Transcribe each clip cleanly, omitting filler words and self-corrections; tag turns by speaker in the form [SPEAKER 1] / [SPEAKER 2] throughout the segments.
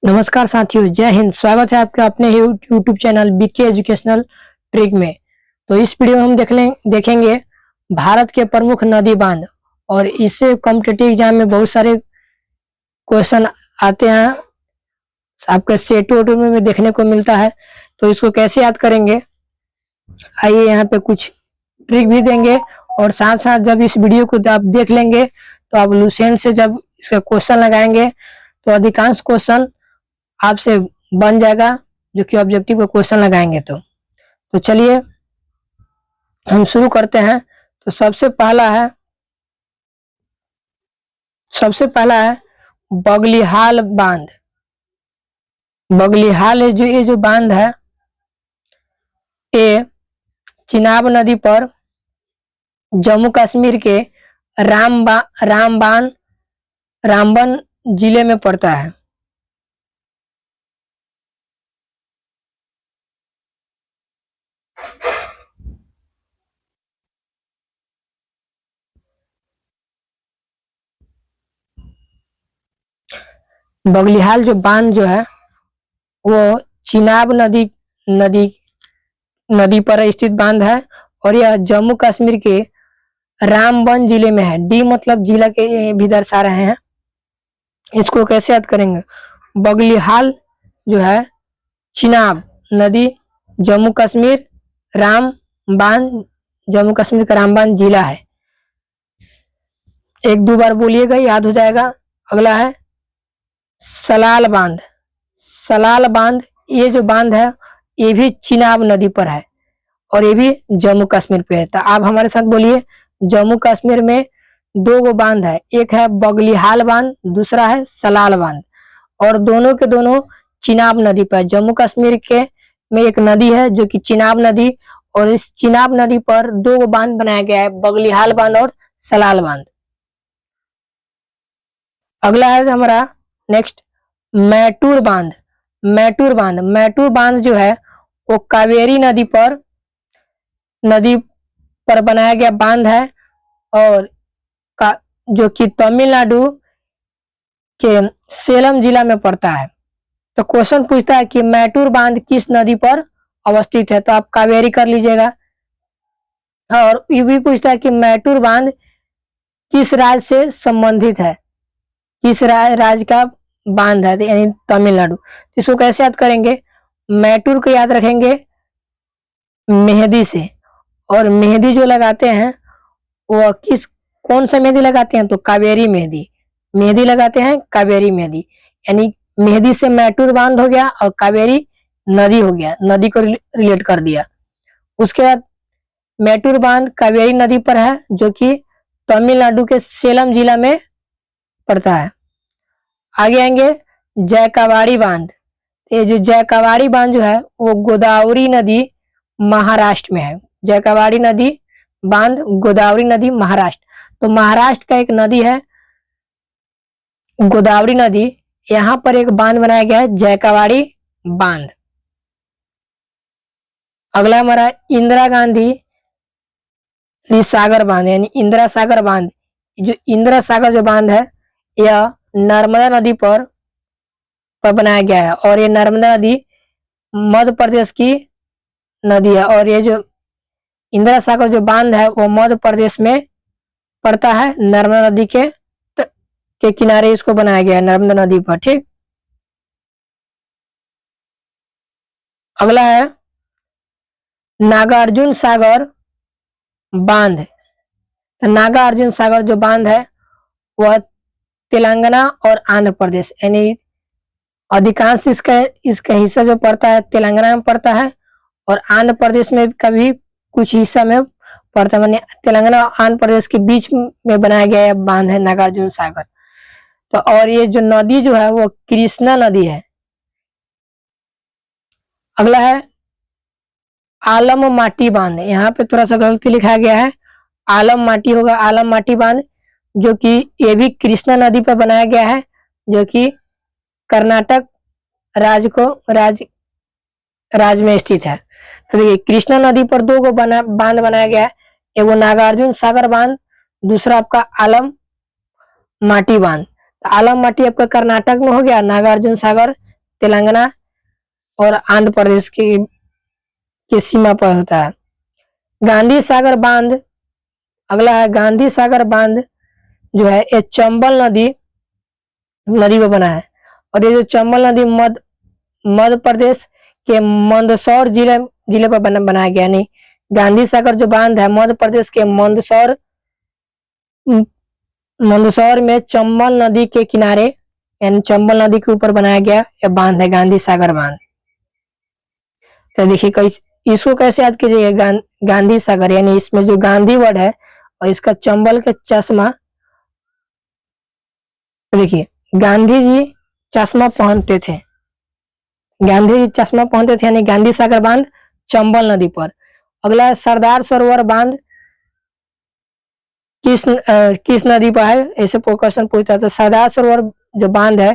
[SPEAKER 1] नमस्कार साथियों, जय हिंद। स्वागत है आपका अपने YouTube channel BK educational trick में। तो इस वीडियो में हम देखेंगे भारत के प्रमुख नदी बांध। और इससे कॉम्पिटिटिव एग्जाम में बहुत सारे क्वेश्चन आते हैं, आपके सेट वेट में देखने को मिलता है। तो इसको कैसे याद करेंगे, आइए यहाँ पे कुछ ट्रिक भी देंगे। और साथ साथ जब इस वीडियो को आप देख लेंगे तो आप लुसेंट से जब इसका क्वेश्चन लगाएंगे तो अधिकांश क्वेश्चन आपसे बन जाएगा, जो कि ऑब्जेक्टिव का क्वेश्चन लगाएंगे। तो चलिए हम शुरू करते हैं। तो सबसे पहला है बगलिहाल बांध। बगलिहाल ये जो बांध है, ये चिनाब नदी पर जम्मू कश्मीर के रामबन जिले में पड़ता है। बगलिहाल जो बांध जो है वो चिनाब नदी पर स्थित बांध है और यह जम्मू कश्मीर के रामबन जिले में है। डी मतलब जिला के भी दर्शा रहे हैं। इसको कैसे याद करेंगे, बगलिहाल जो है चिनाब नदी जम्मू कश्मीर रामबान जम्मू कश्मीर का रामबान जिला है। एक दो बार बोलिएगा, याद हो जाएगा। अगला है सलाल बांध। सलाल बांध ये जो बांध है ये भी चिनाब नदी पर है और ये भी जम्मू कश्मीर पे है। तो आप हमारे साथ बोलिए, जम्मू कश्मीर में दो गो बांध है, एक है बगलिहाल बांध, दूसरा है सलाल बांध। और दोनों के दोनों चिनाब नदी पर। जम्मू कश्मीर के में एक नदी है जो कि चिनाब नदी, और इस चिनाब नदी पर दो गो बांध बनाया गया है, बगलिहाल बांध और सलाल बांध। अगला है हमारा नेक्स्ट मैटूर बांध। मैटूर बांध जो है वो कावेरी नदी पर बनाया गया बांध है और जो कि तमिलनाडु के सेलम जिला में पड़ता है। तो क्वेश्चन पूछता है कि मैटूर बांध किस नदी पर अवस्थित है, तो आप कावेरी कर लीजिएगा। और ये भी पूछता है कि मैटूर बांध किस राज्य से संबंधित है, किस राज्य का बांध है, यानी तमिलनाडु। इसको कैसे याद करेंगे, मैटूर को याद रखेंगे मेहंदी से। और मेहंदी जो लगाते हैं वो कौन सा मेहंदी लगाते हैं, तो कावेरी मेहंदी लगाते हैं, कावेरी मेहंदी। यानी मेहंदी से मैटूर बांध हो गया और कावेरी नदी हो गया, नदी को रिलेट कर दिया। उसके बाद मैटूर बांध कावेरी नदी पर है जो कि तमिलनाडु के सेलम जिला में पड़ता है। आगे आएंगे जयकावाड़ी बांध। ये जो जयकावाड़ी बांध जो है वो गोदावरी नदी महाराष्ट्र में है। जयकावाड़ी नदी बांध गोदावरी नदी महाराष्ट्र। तो महाराष्ट्र का एक नदी है गोदावरी नदी, यहाँ पर एक बांध बनाया गया है जयकावाड़ी बांध। अगला हमारा इंदिरा गांधी सागर बांध, यानी इंदिरा सागर बांध। जो इंदिरा सागर जो बांध है यह नर्मदा नदी पर बनाया गया है और ये नर्मदा नदी मध्य प्रदेश की नदी है। और ये जो इंदिरा सागर जो बांध है वो मध्य प्रदेश में पड़ता है, नर्मदा नदी के किनारे इसको बनाया गया है, नर्मदा नदी पर। ठीक, अगला है नागार्जुन सागर बांध। नागार्जुन सागर जो बांध है वह तेलंगाना और आंध्र प्रदेश, यानी अधिकांश इसका हिस्सा जो पड़ता है तेलंगाना में पड़ता है और आंध्र प्रदेश में कभी कुछ हिस्सा में पड़ता है। तेलंगाना और आंध्र प्रदेश के बीच में बनाया गया है बांध है नागार्जुन सागर। तो और ये जो नदी जो है वो कृष्णा नदी है। अगला है आलम माटी बांध। यहाँ पे थोड़ा सा गलती लिखा गया है, आलम माटी होगा आलम माटी बांध, जो कि ये भी कृष्णा नदी पर बनाया गया है, जो कि कर्नाटक राज्य में स्थित है। तो देखिए कृष्णा नदी पर दो गो बांध बनाया गया है, एगो नागार्जुन सागर बांध, दूसरा आपका आलम माटी बांध। आलम माटी आपका कर्नाटक में हो गया, नागार्जुन सागर तेलंगाना और आंध्र प्रदेश की सीमा पर होता है। गांधी सागर बांध, अगला है गांधी सागर बांध जो है ये चंबल नदी पर बना है। और ये जो चंबल नदी मध्य प्रदेश के मंदसौर जिले पर बनाया गया। नहीं, गांधी सागर जो बांध है मध्य प्रदेश के मंदसौर में चंबल नदी के किनारे यानी चंबल नदी के ऊपर बनाया गया यह बांध है, गांधी सागर बांध। तो देखिए इसको कैसे याद कीजिएगा, गांधी सागर, यानी इसमें जो गांधी वर्ड है और इसका चंबल के चश्मा। देखिए गांधी जी चश्मा पहनते थे, गांधी जी चश्मा पहनते थे, यानी गांधी सागर बांध चंबल नदी पर। अगला है सरदार सरोवर बांध किस नदी पर है, ऐसे क्वेश्चन पूछता है। तो सरदार सरोवर जो बांध है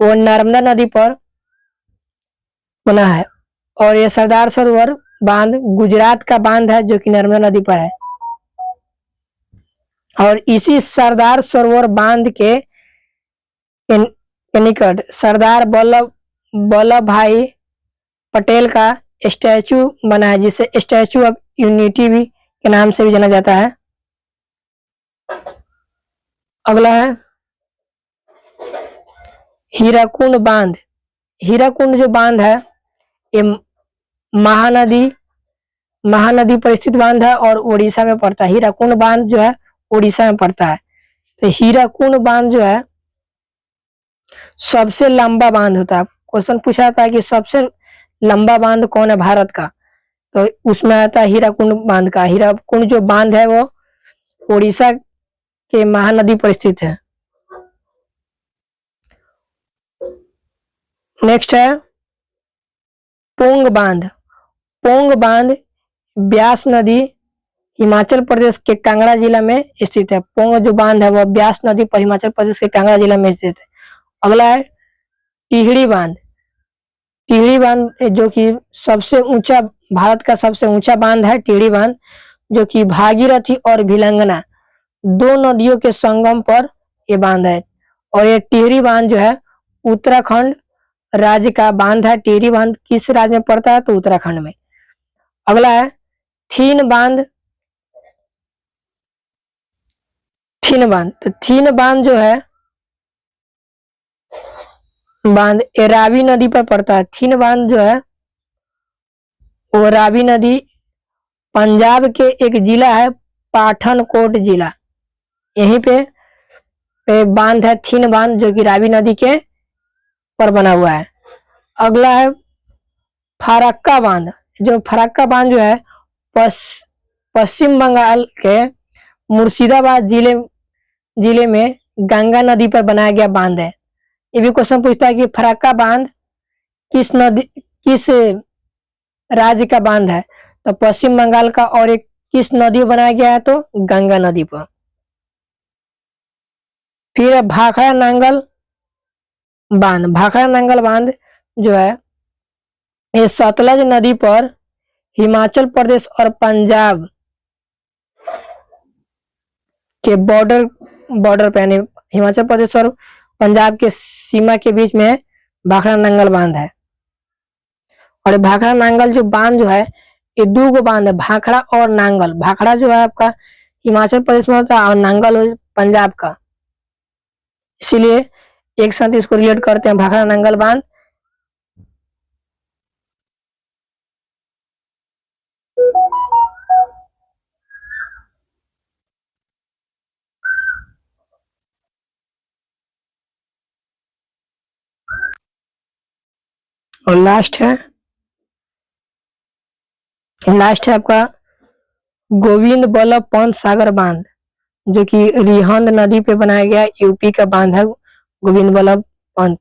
[SPEAKER 1] वो नर्मदा नदी पर बना है। और ये सरदार सरोवर बांध गुजरात का बांध है जो कि नर्मदा नदी पर है। और इसी सरदार सरोवर बांध के निकट सरदार वल्लभ भाई पटेल का स्टैचू बना है, जिसे स्टैचू ऑफ यूनिटी भी के नाम से भी जाना जाता है। अगला है हीराकुंड बांध। हीराकुंड जो बांध है ये महानदी पर स्थित बांध है और उड़ीसा में पड़ता है। हीराकुंड बांध जो है उड़ीसा में पड़ता है। तो हीराकुंड बांध जो है सबसे लंबा बांध होता है। क्वेश्चन पूछा जाता है कि सबसे लंबा बांध कौन है भारत का, तो उसमें आता है हीराकुंड बांध का। हीराकुंड जो बांध है वो उड़ीसा के महानदी पर स्थित है। नेक्स्ट है पोंग बांध। पोंग बांध ब्यास नदी हिमाचल प्रदेश के कांगड़ा जिला में स्थित है। पोंग जो बांध है वह ब्यास नदी पर हिमाचल प्रदेश के कांगड़ा जिला में स्थित है। अगला है टिहरी बांध। टिहरी बांध जो कि सबसे ऊंचा, भारत का सबसे ऊंचा बांध है टिहरी बांध, जो कि भागीरथी और भिलंगना दो नदियों के संगम पर ये बांध है। और ये टिहरी बांध जो है उत्तराखंड राज्य का बांध है। टिहरी बांध किस राज्य में पड़ता है, तो उत्तराखंड में। अगला है थीन बांध। थीन बांध, तो थीन बांध जो है बांध रावी नदी पर पड़ता है। थीन बांध जो है वो रावी नदी पंजाब के एक जिला है पठानकोट जिला, यहीं पे बांध है थीन बांध जो कि रावी नदी के पर बना हुआ है। अगला है फरक्का बांध। जो फरक्का बांध जो है पश्चिम बंगाल के मुर्शिदाबाद जिले में गंगा नदी पर बनाया गया बांध है। ये भी क्वेश्चन पूछता है कि फरक्का बांध किस राज्य का बांध है, तो पश्चिम बंगाल का। और एक किस नदी पर बनाया गया है, तो गंगा नदी पर। फिर भाखड़ा नांगल बांध। भाखड़ा नांगल बांध जो है ये सतलज नदी पर हिमाचल प्रदेश और पंजाब के बॉर्डर पे, यानी हिमाचल प्रदेश और पंजाब के सीमा के बीच में भाखड़ा नांगल बांध है। और भाखड़ा नांगल जो बांध जो है ये दो बांध है, भाखड़ा और नांगल। भाखड़ा जो है आपका हिमाचल प्रदेश में होता है और नांगल पंजाब का, इसीलिए एक साथ इसको रिलेट करते हैं, भाखड़ा नांगल बांध। और लास्ट है आपका गोविंद बल्लभ पंत सागर बांध, जो कि रिहंद नदी पे बनाया गया यूपी का बांध है गोविंद बल्लभ पंत